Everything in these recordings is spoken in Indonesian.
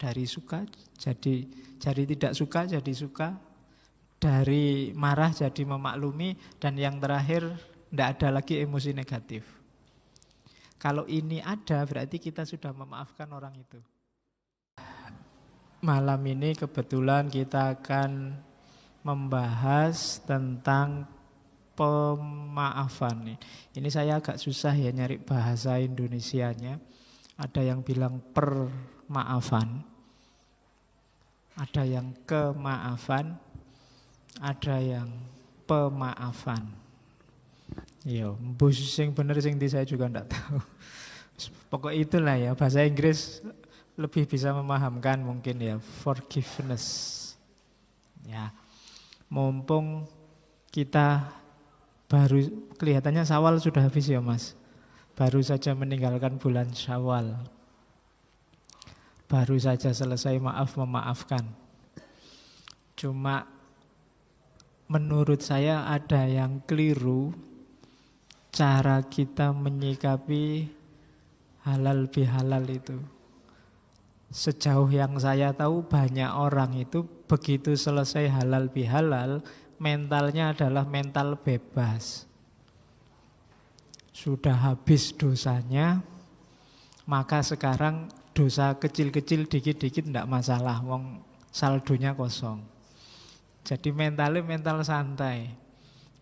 Dari suka jadi tidak suka jadi suka. Dari marah jadi memaklumi. Dan yang terakhir, tidak ada lagi emosi negatif. Kalau ini ada, berarti kita sudah memaafkan orang itu. Malam ini kebetulan kita akan membahas tentang pemaafan. Ini saya agak susah ya nyari bahasa Indonesianya. Ada yang bilang permaafan, ada yang kemaafan, ada yang pemaafan. Yo, mbus sing bener sing di saya juga ndak tahu. Pokok itulah ya, bahasa Inggris lebih bisa memahamkan mungkin ya, forgiveness. Ya. Mumpung kita baru kelihatannya Syawal sudah habis ya Mas. Baru saja meninggalkan bulan Syawal. Baru saja selesai maaf memaafkan. Cuma menurut saya ada yang keliru cara kita menyikapi halal bihalal itu. Sejauh yang saya tahu banyak orang itu begitu selesai halal bihalal, mentalnya adalah mental bebas. Sudah habis dosanya, maka sekarang dosa kecil-kecil dikit-dikit tidak masalah, wong saldonya kosong. Jadi mentalnya mental santai.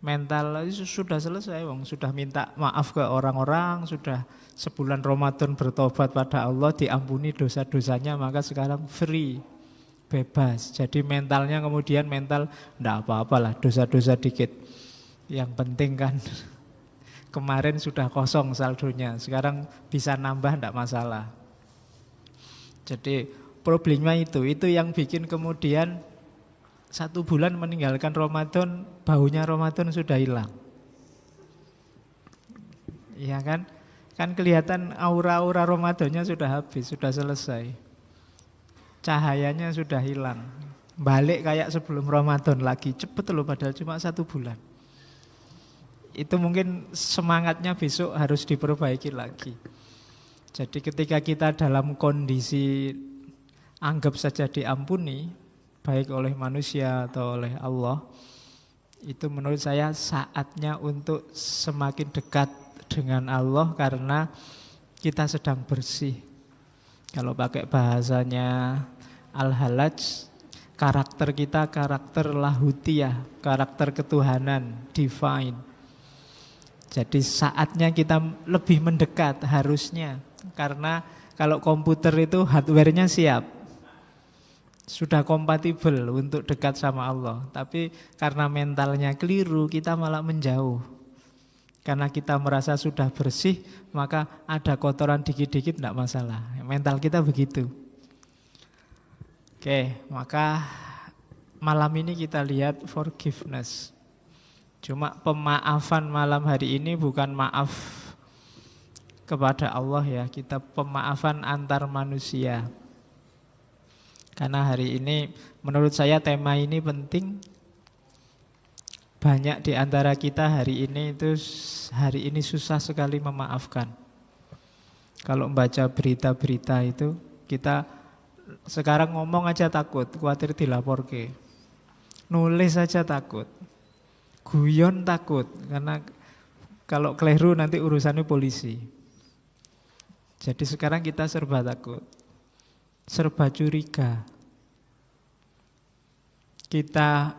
Mental sudah selesai, wong sudah minta maaf ke orang-orang, sudah sebulan Ramadan bertobat pada Allah, diampuni dosa-dosanya, maka sekarang free, bebas. Jadi mentalnya kemudian mental enggak apa-apalah dosa-dosa dikit. Yang penting kan kemarin sudah kosong saldonya, sekarang bisa nambah enggak masalah. Jadi problemnya itu yang bikin kemudian 1 bulan meninggalkan Ramadan, baunya Ramadan sudah hilang. Iya kan? Kan kelihatan aura-aura Ramadannya sudah habis, sudah selesai. Cahayanya sudah hilang. Balik kayak sebelum Ramadan lagi. Cepet loh padahal cuma 1 bulan. Itu mungkin semangatnya besok harus diperbaiki lagi. Jadi ketika kita dalam kondisi anggap saja diampuni, baik oleh manusia atau oleh Allah, itu menurut saya saatnya untuk semakin dekat dengan Allah karena kita sedang bersih. Kalau pakai bahasanya Al-Halaj, karakter kita karakter lahutiyah, karakter ketuhanan, divine. Jadi saatnya kita lebih mendekat harusnya. Karena kalau komputer itu hardware-nya siap, sudah kompatibel untuk dekat sama Allah. Tapi karena mentalnya keliru, kita malah menjauh. Karena kita merasa sudah bersih, maka ada kotoran dikit-dikit tidak masalah. Mental kita begitu. Oke, maka malam ini kita lihat forgiveness. Cuma pemaafan malam hari ini bukan maaf kepada Allah ya, kita pemaafan antar manusia. Karena hari ini menurut saya tema ini penting. Banyak di antara kita hari ini susah sekali memaafkan. Kalau membaca berita-berita itu, kita sekarang ngomong aja takut, khawatir dilaporke. Nulis aja takut. Guyon takut, karena kalau keliru nanti urusannya polisi. Jadi sekarang kita serba takut, serba curiga. Kita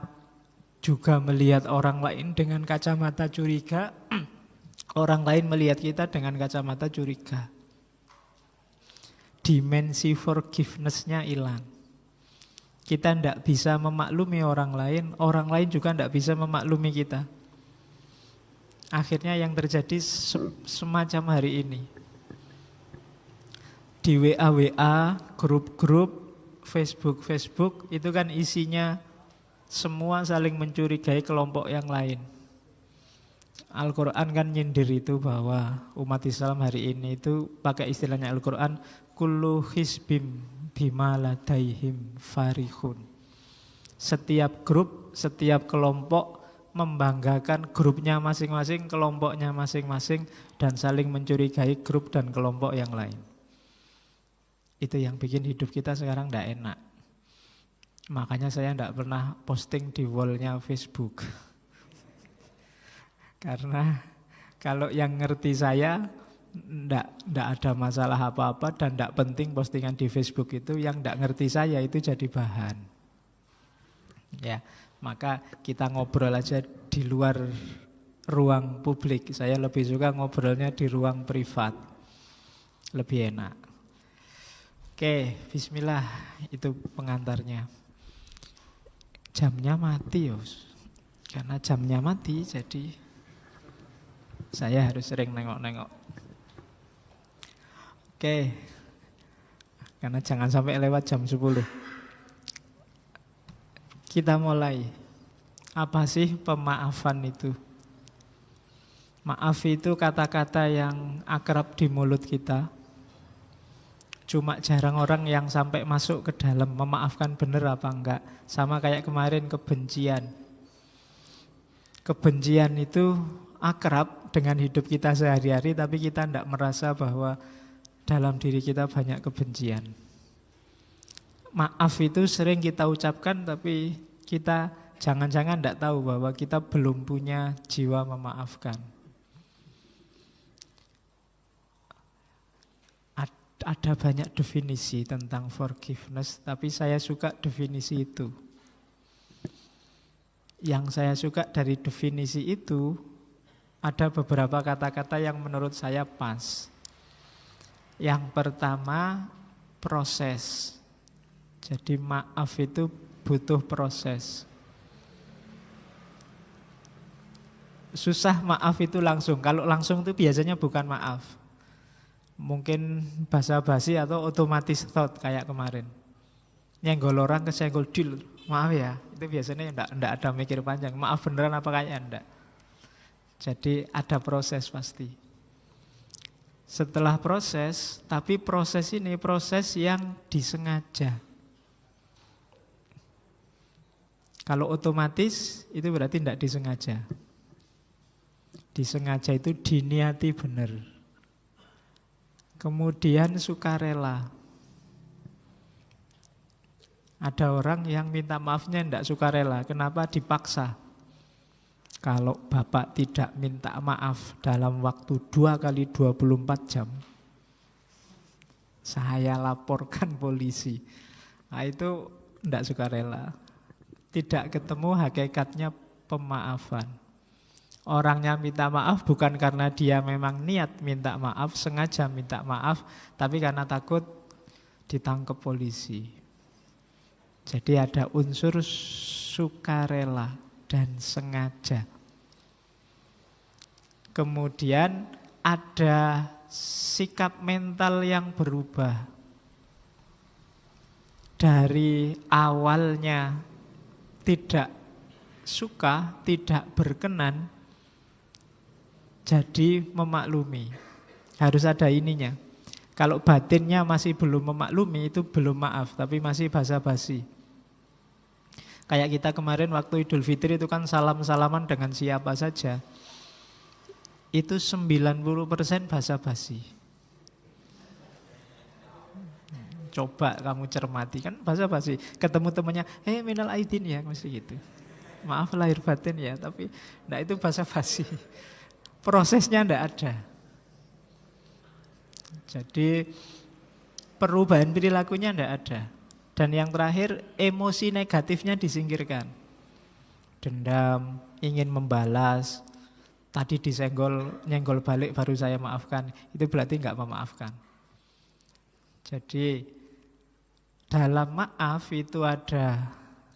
juga melihat orang lain dengan kacamata curiga, orang lain melihat kita dengan kacamata curiga. Dimensi forgiveness-nya hilang. Kita tidak bisa memaklumi orang lain juga tidak bisa memaklumi kita. Akhirnya yang terjadi semacam hari ini. Di WA, grup-grup, Facebook, itu kan isinya semua saling mencurigai kelompok yang lain. Al-Quran kan nyindir itu bahwa umat Islam hari ini itu pakai istilahnya Al-Quran, kullu hizbim bima ladaihim farihun. Setiap grup, setiap kelompok membanggakan grupnya masing-masing, kelompoknya masing-masing, dan saling mencurigai grup dan kelompok yang lain. Itu yang bikin hidup kita sekarang tidak enak. Makanya saya tidak pernah posting di wall-nya Facebook. Karena kalau yang ngerti saya tidak ada masalah apa-apa dan tidak penting postingan di Facebook itu. Yang tidak ngerti saya itu jadi bahan. Ya, maka kita ngobrol aja di luar ruang publik. Saya lebih suka ngobrolnya di ruang privat. Lebih enak. Oke, bismillah, itu pengantarnya. Jamnya mati, Yos. Karena jamnya mati, jadi saya harus sering nengok-nengok. Oke, karena jangan sampai lewat jam 10. Kita mulai. Apa sih pemaafan itu? Maaf itu kata-kata yang akrab di mulut kita. Cuma jarang orang yang sampai masuk ke dalam memaafkan benar apa enggak. Sama kayak kemarin kebencian. Kebencian itu akrab dengan hidup kita sehari-hari, tapi kita tidak merasa bahwa dalam diri kita banyak kebencian. Maaf itu sering kita ucapkan, tapi kita jangan-jangan tidak tahu bahwa kita belum punya jiwa memaafkan. Ada banyak definisi tentang forgiveness, tapi saya suka definisi itu. Yang saya suka dari definisi itu, ada beberapa kata-kata yang menurut saya pas. Yang pertama, proses. Jadi maaf itu butuh proses. Susah maaf itu langsung. Kalau langsung itu biasanya bukan maaf. Mungkin basa-basi atau otomatis thought kayak kemarin. Nyenggol orang kesenggol dil. Maaf ya, itu biasanya enggak ada mikir panjang. Maaf beneran apa kayaknya enggak. Jadi ada proses pasti. Setelah proses, tapi proses ini proses yang disengaja. Kalau otomatis itu berarti enggak disengaja. Disengaja itu diniati benar. Kemudian sukarela. Ada orang yang minta maafnya tidak sukarela. Kenapa? Dipaksa. Kalau bapak tidak minta maaf dalam waktu 2 kali 24 jam, saya laporkan polisi. Nah, itu tidak sukarela. Tidak ketemu hakikatnya pemaafan. Orangnya minta maaf bukan karena dia memang niat minta maaf, sengaja minta maaf, tapi karena takut ditangkap polisi. Jadi ada unsur sukarela dan sengaja. Kemudian ada sikap mental yang berubah. Dari awalnya tidak suka, tidak berkenan, jadi memaklumi. Harus ada ininya. Kalau batinnya masih belum memaklumi, itu belum maaf, tapi masih basa-basi. Kayak kita kemarin waktu Idul Fitri itu kan salam-salaman dengan siapa saja. Itu 90% basa-basi. Coba kamu cermati, kan basa-basi. Ketemu temannya, minal aidin ya, mesti gitu. Maaf lahir batin ya, tapi enggak, itu basa-basi. Prosesnya enggak ada. Jadi perubahan perilakunya enggak ada. Dan yang terakhir, emosi negatifnya disingkirkan. Dendam, ingin membalas, tadi disenggol, nyenggol balik baru saya maafkan. Itu berarti enggak memaafkan. Jadi dalam maaf itu ada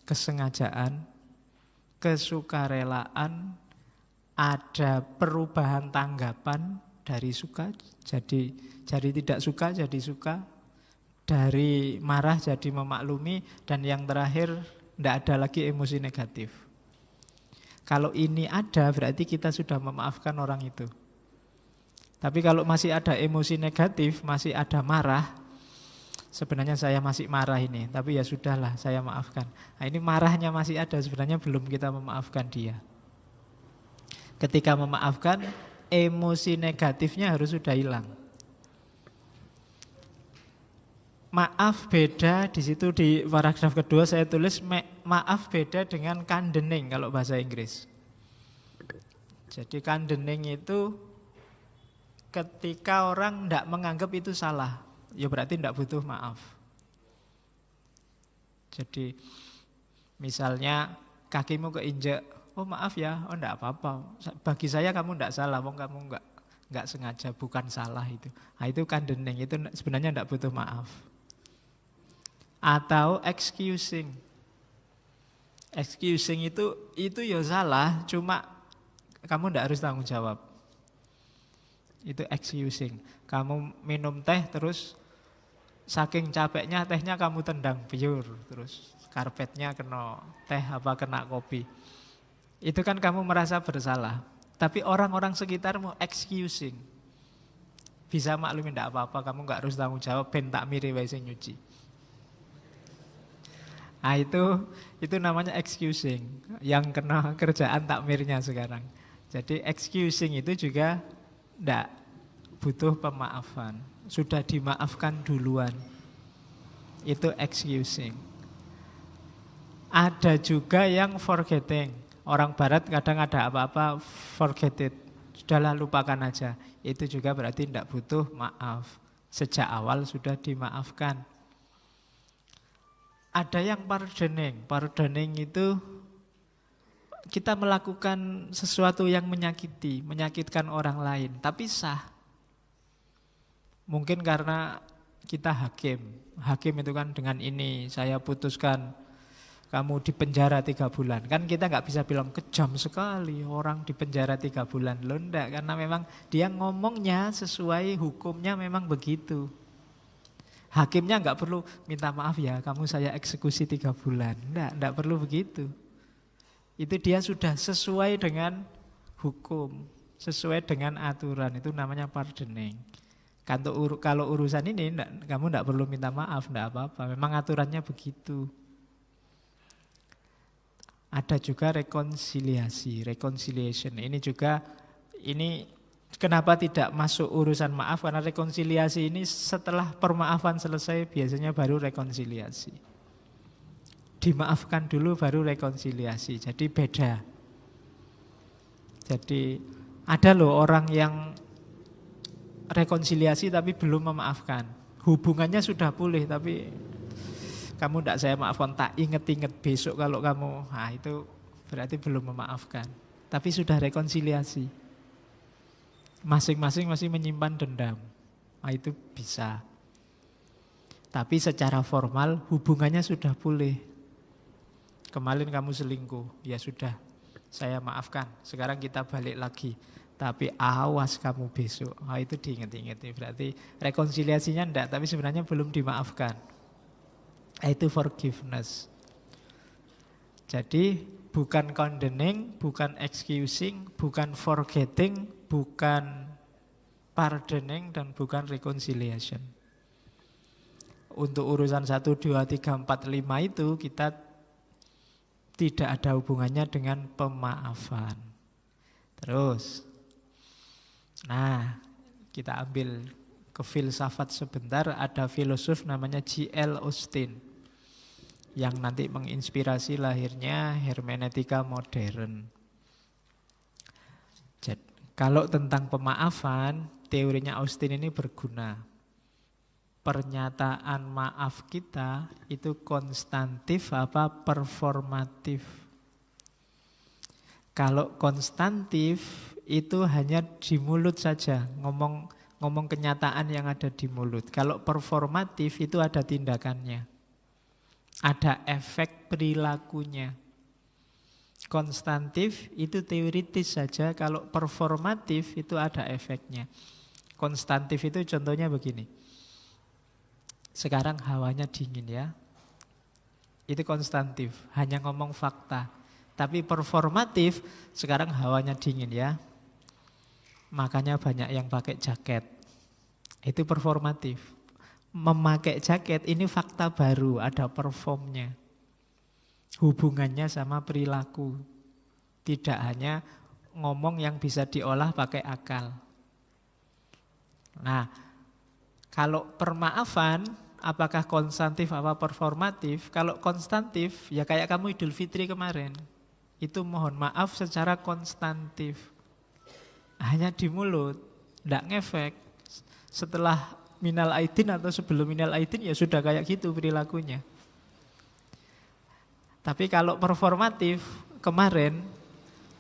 kesengajaan, kesukarelaan, ada perubahan tanggapan dari suka jadi tidak suka jadi suka, dari marah jadi memaklumi, dan yang terakhir tidak ada lagi emosi negatif. Kalau ini ada berarti kita sudah memaafkan orang itu. Tapi kalau masih ada emosi negatif, masih ada marah, sebenarnya saya masih marah ini, tapi ya sudahlah saya maafkan. Nah, ini marahnya masih ada, sebenarnya belum kita memaafkan dia. Ketika memaafkan, emosi negatifnya harus sudah hilang. Maaf beda di situ di paragraf kedua saya tulis maaf beda dengan kandening kalau bahasa Inggris. Jadi kandening itu ketika orang tidak menganggap itu salah, ya berarti tidak butuh maaf. Jadi misalnya kakimu keinjek, oh maaf ya, oh tidak apa-apa. Bagi saya kamu tidak salah, kamu enggak sengaja, bukan salah itu. Nah, itu kandening, itu sebenarnya tidak butuh maaf. Atau excusing. Excusing itu ya salah, cuma kamu tidak harus tanggung jawab. Itu excusing. Kamu minum teh terus saking capeknya tehnya kamu tendang biur, terus karpetnya kena teh apa kena kopi. Itu kan kamu merasa bersalah. Tapi orang-orang sekitarmu excusing. Bisa maklumin tidak apa-apa, kamu nggak harus tanggung jawab, ben tak miri wae sing nyuci. Nah itu namanya excusing. Yang kena kerjaan takmirnya sekarang. Jadi excusing itu juga tidak butuh pemaafan. Sudah dimaafkan duluan. Itu excusing. Ada juga yang forgetting. Orang barat kadang ada apa-apa forget it. Sudahlah lupakan aja. Itu juga berarti tidak butuh maaf. Sejak awal sudah dimaafkan. Ada yang pardoning. Pardoning itu kita melakukan sesuatu yang menyakitkan orang lain, tapi sah. Mungkin karena kita hakim. Hakim itu kan dengan ini saya putuskan kamu dipenjara 3 bulan. Kan kita nggak bisa bilang kejam sekali orang dipenjara 3 bulan. Loh enggak, karena memang dia ngomongnya sesuai hukumnya memang begitu. Hakimnya nggak perlu minta maaf ya, kamu saya eksekusi 3 bulan. Enggak perlu begitu. Itu dia sudah sesuai dengan hukum, sesuai dengan aturan. Itu namanya pardoning. Kalau urusan ini kamu tidak perlu minta maaf, tidak apa-apa. Memang aturannya begitu. Ada juga reconciliation. Ini kenapa tidak masuk urusan maaf? Karena rekonsiliasi ini setelah permaafan selesai biasanya baru rekonsiliasi. Dimaafkan dulu baru rekonsiliasi. Jadi beda. Jadi ada loh orang yang rekonsiliasi tapi belum memaafkan. Hubungannya sudah pulih tapi kamu tidak saya maafkan, tak inget-inget besok kalau kamu, nah itu berarti belum memaafkan. Tapi sudah rekonsiliasi. Masing-masing masih menyimpan dendam. Nah itu bisa. Tapi secara formal hubungannya sudah pulih. Kemarin kamu selingkuh, ya sudah, saya maafkan. Sekarang kita balik lagi. Tapi awas kamu besok. Oh, itu diinget-inget. Berarti rekonsiliasinya enggak, tapi sebenarnya belum dimaafkan. Itu forgiveness. Jadi bukan condoning, bukan excusing, bukan forgetting, bukan pardoning, dan bukan reconciliation. Untuk urusan 1, 2, 3, 4, 5 itu kita tidak ada hubungannya dengan pemaafan. Terus, nah kita ambil ke filsafat sebentar. Ada filosof namanya J.L. Austin yang nanti menginspirasi lahirnya hermeneutika modern. Jadi, kalau tentang pemaafan, teorinya Austin ini berguna. Pernyataan maaf kita itu konstantif apa performatif? Kalau konstantif itu hanya di mulut saja, ngomong kenyataan yang ada di mulut. Kalau performatif itu ada tindakannya, ada efek perilakunya. Konstantif itu teoritis saja, kalau performatif itu ada efeknya. Konstantif itu contohnya begini. Sekarang hawanya dingin ya. Itu konstantif, hanya ngomong fakta. Tapi performatif, sekarang hawanya dingin ya. Makanya banyak yang pakai jaket. Itu performatif. Memakai jaket ini fakta baru, ada performnya. Hubungannya sama perilaku. Tidak hanya ngomong yang bisa diolah pakai akal. Nah, kalau permaafan apakah konstantif apa performatif? Kalau konstantif, ya kayak kamu Idul Fitri kemarin. Itu mohon maaf secara konstantif. Hanya di mulut, tidak ngefek. Setelah minal aidin atau sebelum minal aidin ya sudah kayak gitu perilakunya. Tapi kalau performatif, kemarin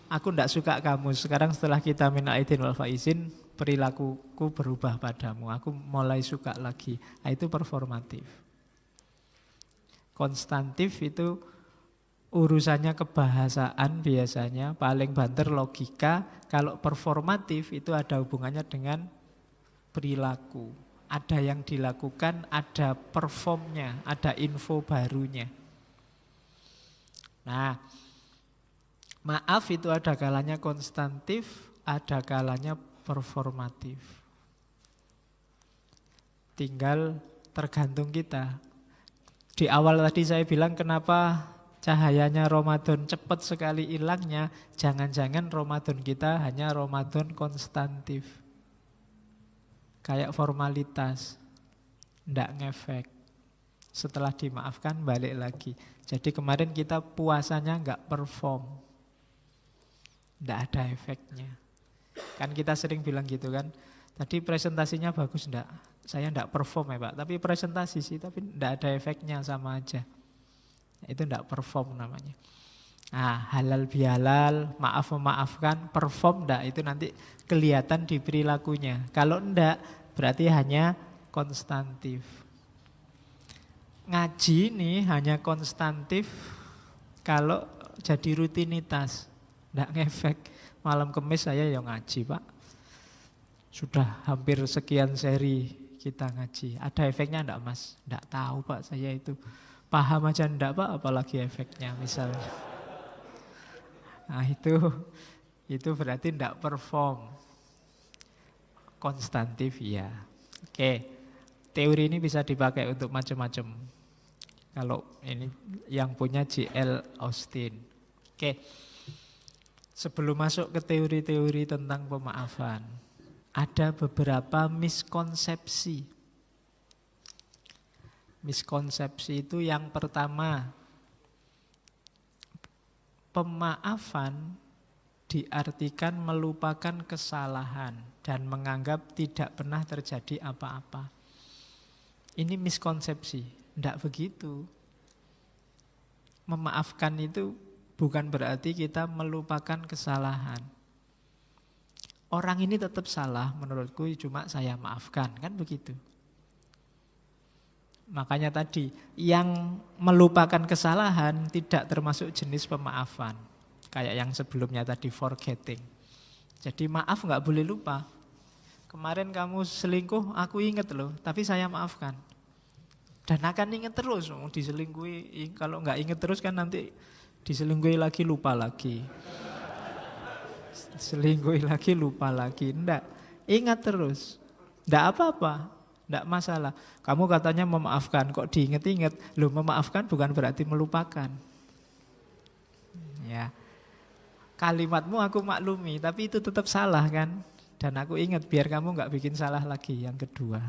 aku tidak suka kamu, sekarang setelah kita minal aidin wal faizin, perilakuku berubah padamu, aku mulai suka lagi. Nah, itu performatif. Konstantif itu urusannya kebahasaan biasanya, paling banter logika. Kalau performatif itu ada hubungannya dengan perilaku. Ada yang dilakukan, ada performnya, ada info barunya. Nah, maaf itu ada kalanya konstantif, ada kalanya performatif. Tinggal tergantung kita. Di awal tadi saya bilang kenapa cahayanya Ramadan cepat sekali hilangnya. Jangan-jangan Ramadan kita hanya Ramadan konstantif. Kayak formalitas, ndak ngefek. Setelah dimaafkan balik lagi. Jadi kemarin kita puasanya nggak perform, ndak ada efeknya. Kan kita sering bilang gitu kan. Tadi presentasinya bagus ndak? Saya ndak perform ya Pak. Tapi presentasi sih, tapi ndak ada efeknya, sama aja. Itu ndak perform namanya. Nah, halal bihalal, maaf memaafkan, perform ndak, itu nanti kelihatan di perilakunya. Kalau ndak, berarti hanya konstantif. Ngaji nih hanya konstantif kalau jadi rutinitas, ndak ngefek. Malam Kamis saya ya ngaji Pak. Sudah hampir sekian seri kita ngaji. Ada efeknya ndak Mas? Ndak tahu Pak, saya itu paham aja ndak Pak, apalagi efeknya misalnya. Nah itu berarti ndak perform. Konstantif ya. Oke, teori ini bisa dipakai untuk macam-macam. Kalau ini yang punya J.L. Austin. Oke, sebelum masuk ke teori-teori tentang pemaafan, ada beberapa miskonsepsi. Miskonsepsi itu yang pertama, pemaafan diartikan melupakan kesalahan dan menganggap tidak pernah terjadi apa-apa. Ini miskonsepsi. Tidak begitu. Memaafkan itu bukan berarti kita melupakan kesalahan. Orang ini tetap salah menurutku, cuma saya maafkan, kan begitu. Makanya tadi yang melupakan kesalahan tidak termasuk jenis pemaafan. Kayak yang sebelumnya tadi, forgetting. Jadi maaf nggak boleh lupa. Kemarin kamu selingkuh, aku inget loh, tapi saya maafkan. Dan akan inget terus, diselingkuhi. Kalau nggak inget terus kan nanti diselingkuhi lagi, lupa lagi. Selingkuhi lagi, lupa lagi. Enggak, ingat terus. Enggak apa-apa, enggak masalah. Kamu katanya memaafkan, kok diinget-inget. Loh, memaafkan bukan berarti melupakan. Ya, kalimatmu aku maklumi, tapi itu tetap salah kan. Dan aku ingat biar kamu nggak bikin salah lagi yang kedua.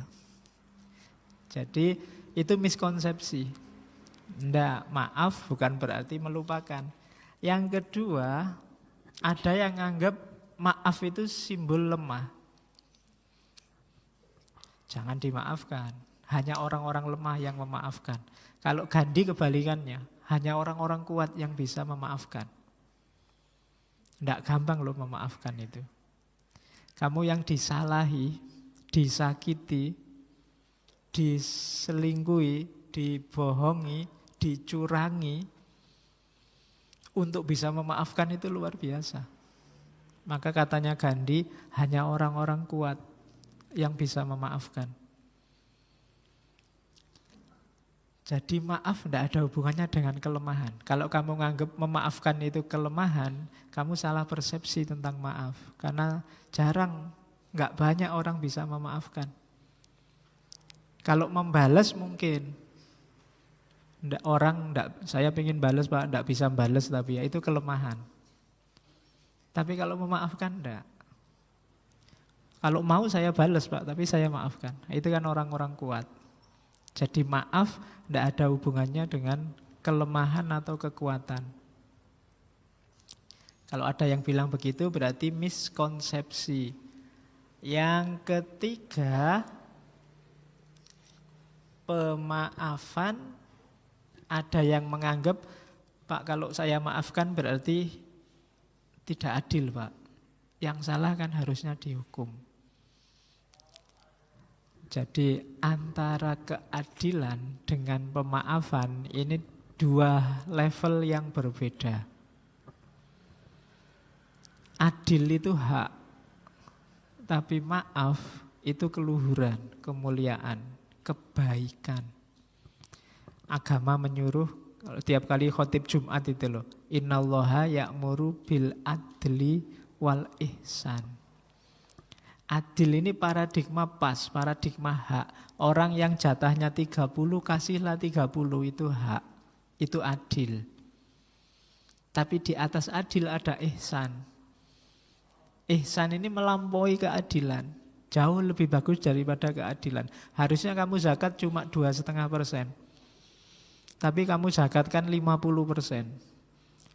Jadi itu miskonsepsi. Ndak, maaf bukan berarti melupakan. Yang kedua, ada yang anggap maaf itu simbol lemah. Jangan dimaafkan. Hanya orang-orang lemah yang memaafkan. Kalau Gandhi kebalikannya, hanya orang-orang kuat yang bisa memaafkan. Ndak gampang loh memaafkan itu. Kamu yang disalahi, disakiti, diselingkuhi, dibohongi, dicurangi, untuk bisa memaafkan itu luar biasa. Maka katanya Gandhi, hanya orang-orang kuat yang bisa memaafkan. Jadi maaf tidak ada hubungannya dengan kelemahan. Kalau kamu nganggap memaafkan itu kelemahan, kamu salah persepsi tentang maaf. Karena jarang, nggak banyak orang bisa memaafkan. Kalau membalas mungkin, saya pengen balas Pak, nggak bisa balas, tapi ya itu kelemahan. Tapi kalau memaafkan enggak. Kalau mau saya balas Pak, tapi saya maafkan. Itu kan orang-orang kuat. Jadi maaf tidak ada hubungannya dengan kelemahan atau kekuatan. Kalau ada yang bilang begitu berarti miskonsepsi. Yang ketiga, pemaafan. Ada yang menganggap, Pak, kalau saya maafkan berarti tidak adil, Pak. Yang salah kan harusnya dihukum. Jadi antara keadilan dengan pemaafan ini dua level yang berbeda. Adil itu hak, tapi maaf itu keluhuran, kemuliaan, kebaikan. Agama menyuruh, kalau tiap kali khotib Jumat itu loh, innallaha ya'muru bil adli wal ihsan. Adil ini paradigma pas, paradigma hak. Orang yang jatahnya 30, kasihlah 30, itu hak. Itu adil. Tapi di atas adil ada ihsan. Ihsan ini melampaui keadilan. Jauh lebih bagus daripada keadilan. Harusnya kamu zakat cuma 2,5%. Tapi kamu zakatkan 50%.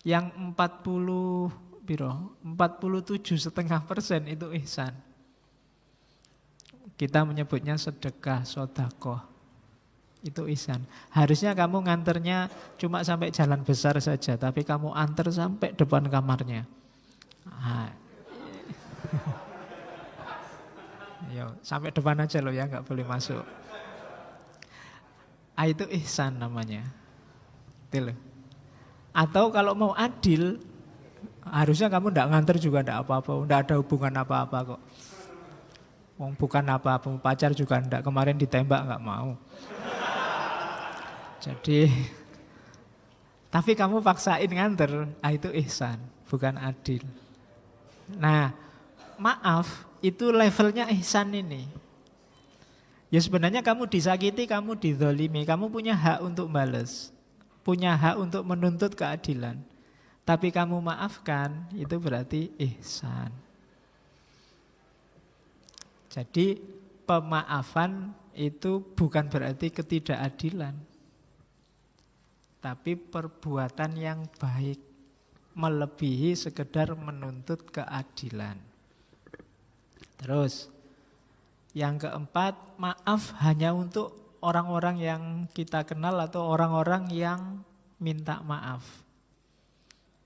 Yang 47,5% itu ihsan. Kita menyebutnya sedekah, sodakoh. Itu ihsan. Harusnya kamu nganternya cuma sampai jalan besar saja, tapi kamu antar sampai depan kamarnya. Yo, sampai depan aja loh ya, nggak boleh masuk. Itu ihsan namanya. Itu loh. Atau kalau mau adil, harusnya kamu tidak nganter juga tidak apa-apa, tidak ada hubungan apa-apa kok. Bukan apa-apa, pacar juga tidak, kemarin ditembak nggak mau. Jadi, tapi kamu paksain nganter, itu ihsan, bukan adil. Nah, maaf itu levelnya ihsan ini. Ya sebenarnya kamu disakiti, kamu dizolimi, kamu punya hak untuk balas, punya hak untuk menuntut keadilan. Tapi kamu maafkan, itu berarti ihsan. Jadi pemaafan itu bukan berarti ketidakadilan, tapi perbuatan yang baik, melebihi sekedar menuntut keadilan. Terus yang keempat, maaf hanya untuk orang-orang yang kita kenal atau orang-orang yang minta maaf.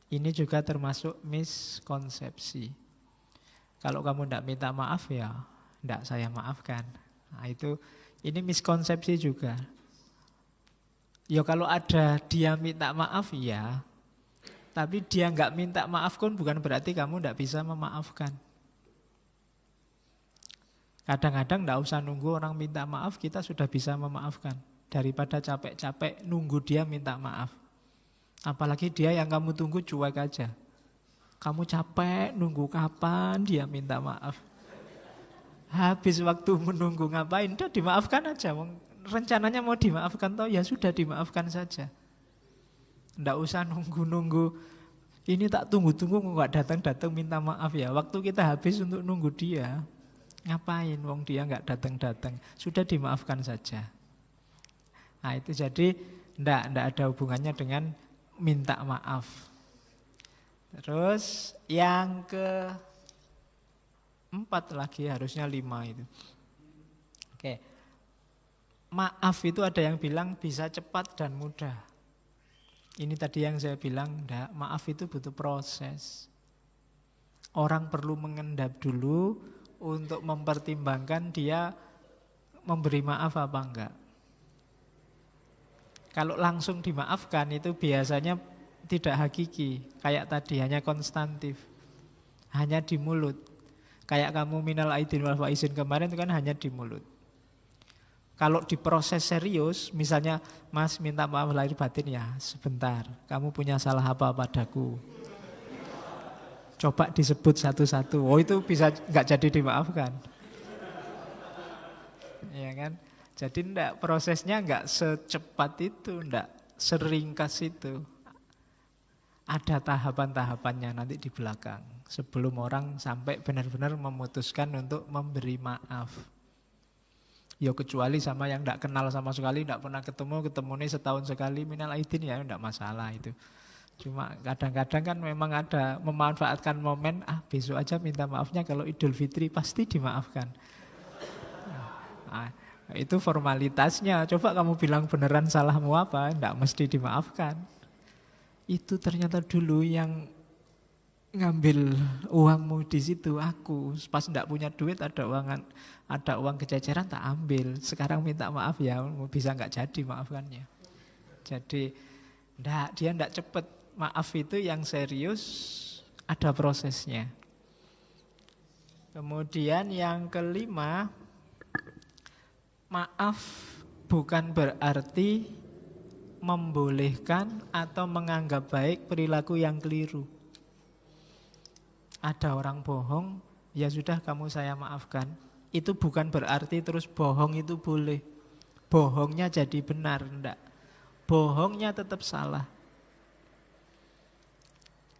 Ini juga termasuk miskonsepsi. Kalau kamu tidak minta maaf ya tidak saya maafkan. Nah, ini miskonsepsi juga. Ya kalau ada dia minta maaf ya, tapi dia nggak minta maaf pun bukan berarti kamu tidak bisa memaafkan. Kadang-kadang tidak usah nunggu orang minta maaf, kita sudah bisa memaafkan. Daripada capek-capek nunggu dia minta maaf. Apalagi dia yang kamu tunggu cuek aja. Kamu capek nunggu kapan dia minta maaf. Habis waktu menunggu ngapain? Udah dimaafkan aja. Rencananya mau dimaafkan toh ya sudah dimaafkan saja. Tidak usah nunggu-nunggu. Ini tak tunggu-tunggu nggak datang-datang minta maaf ya. Waktu kita habis untuk nunggu dia. Ngapain wong dia nggak datang-datang? Sudah dimaafkan saja. Nah itu jadi ndak ada hubungannya dengan minta maaf. Terus yang keempat lagi, harusnya 5 itu. Oke. Maaf itu ada yang bilang bisa cepat dan mudah. Ini tadi yang saya bilang, ndak, maaf itu butuh proses. Orang perlu mengendap dulu untuk mempertimbangkan dia memberi maaf apa enggak. Kalau langsung dimaafkan itu biasanya tidak hakiki. Kayak tadi hanya konstantif, hanya di mulut. Kayak kamu minal aidin wal faizin kemarin itu kan hanya di mulut. Kalau diproses serius, misalnya Mas minta maaf lahir batin ya sebentar, kamu punya salah apa padaku, coba disebut satu-satu. Oh itu bisa nggak jadi dimaafkan. Ya kan? Jadi prosesnya nggak secepat itu, nggak seringkas itu. Ada tahapan-tahapannya nanti di belakang sebelum orang sampai benar-benar memutuskan untuk memberi maaf. Ya kecuali sama yang tidak kenal sama sekali, tidak pernah ketemunya setahun sekali, minal aidin ya tidak masalah itu. Cuma kadang-kadang kan memang ada memanfaatkan momen, besok aja minta maafnya, kalau Idul Fitri pasti dimaafkan. Nah, itu formalitasnya. Coba kamu bilang beneran salahmu apa, tidak mesti dimaafkan. Itu ternyata dulu yang ngambil uangmu di situ aku, pas tidak punya duit, ada uang kececeran tak ambil, sekarang minta maaf ya, bisa nggak jadi maafkannya. Jadi dia ndak cepet. Maaf itu yang serius, ada prosesnya. Kemudian yang kelima, maaf bukan berarti membolehkan atau menganggap baik perilaku yang keliru. Ada orang bohong, ya sudah kamu saya maafkan. Itu bukan berarti terus bohong itu boleh. Bohongnya jadi benar, enggak. Bohongnya tetap salah.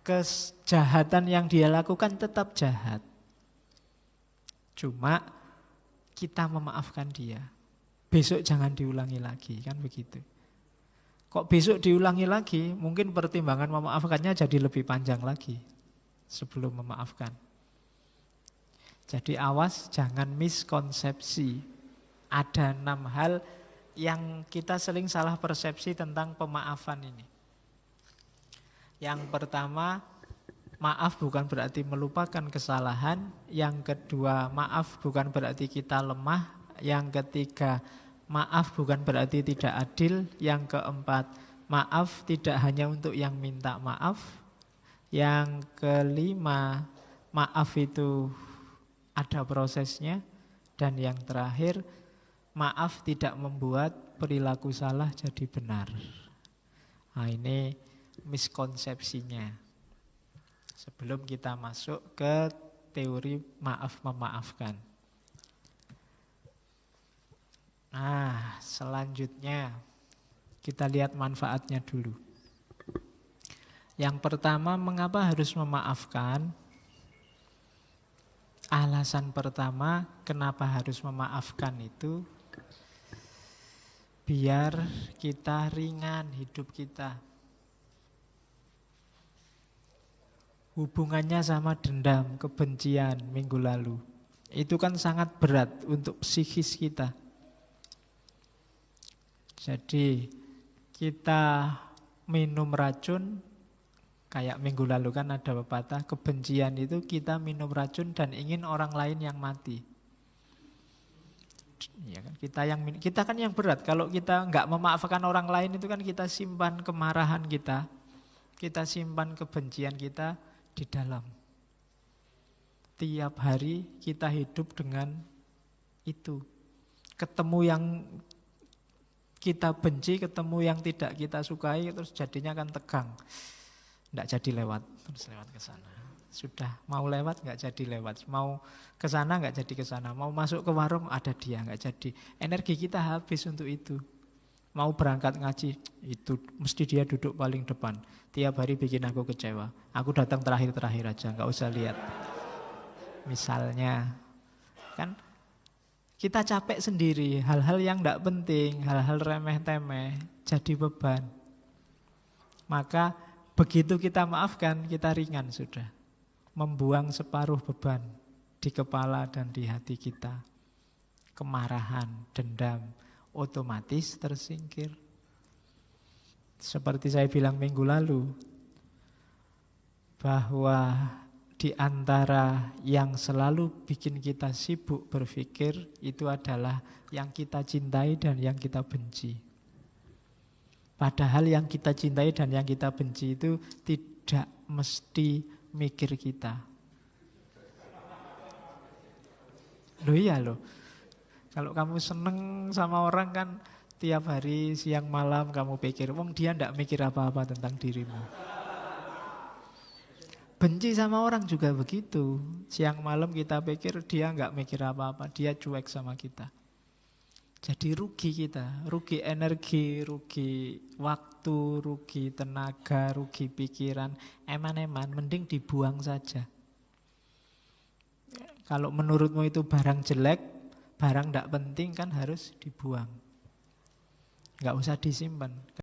Kejahatan yang dia lakukan tetap jahat. Cuma kita memaafkan dia. Besok jangan diulangi lagi, kan begitu. Kok besok diulangi lagi, mungkin pertimbangan memaafkannya jadi lebih panjang lagi sebelum memaafkan. Jadi awas jangan miskonsepsi. Ada 6 hal yang kita sering salah persepsi tentang pemaafan ini. Yang pertama, maaf bukan berarti melupakan kesalahan. Yang kedua, maaf bukan berarti kita lemah. Yang ketiga, maaf bukan berarti tidak adil. Yang keempat, maaf tidak hanya untuk yang minta maaf. Yang kelima, maaf itu ada prosesnya. Dan yang terakhir, maaf tidak membuat perilaku salah jadi benar. Nah, ini miskonsepsinya. Sebelum kita masuk ke teori maaf memaafkan. Nah, selanjutnya kita lihat manfaatnya dulu. Yang pertama, mengapa harus memaafkan? Alasan pertama kenapa harus memaafkan itu biar kita ringan hidup kita. Hubungannya sama dendam, kebencian minggu lalu. Itu kan sangat berat untuk psikis kita. Jadi kita minum racun, kayak minggu lalu kan ada pepatah, kebencian itu kita minum racun dan ingin orang lain yang mati. Ya kan, kita kan yang berat. Kalau kita nggak memaafkan orang lain itu kan kita simpan kemarahan kita simpan kebencian kita di dalam. Tiap hari kita hidup dengan itu. Ketemu yang kita benci, ketemu yang tidak kita sukai, terus jadinya kan tegang. Tidak jadi lewat, terus lewat ke sana. Sudah mau lewat nggak jadi lewat, mau ke sana nggak jadi ke sana, mau masuk ke warung ada dia nggak jadi. Energi kita habis untuk itu. Mau berangkat ngaji, itu mesti dia duduk paling depan. Tiap hari bikin aku kecewa. Aku datang terakhir-terakhir aja, nggak usah lihat. Misalnya, kan kita capek sendiri, hal-hal yang nggak penting, hal-hal remeh-temeh, jadi beban. Maka begitu kita maafkan, kita ringan sudah. Membuang separuh beban di kepala dan di hati kita. Kemarahan, dendam, otomatis tersingkir. Seperti saya bilang minggu lalu, bahwa di antara yang selalu bikin kita sibuk berpikir itu adalah yang kita cintai dan yang kita benci. Padahal yang kita cintai dan yang kita benci itu tidak mesti mikir kita. Loh iya loh. Kalau kamu seneng sama orang kan tiap hari siang malam kamu pikir, wong dia ndak mikir apa-apa tentang dirimu. Benci sama orang juga begitu. Siang malam kita pikir dia nggak mikir apa-apa, dia cuek sama kita. Jadi rugi kita, rugi energi, rugi waktu, rugi tenaga, rugi pikiran. Eman-eman, mending dibuang saja. Kalau menurutmu itu barang jelek, barang tidak penting kan harus dibuang. Nggak usah disimpan.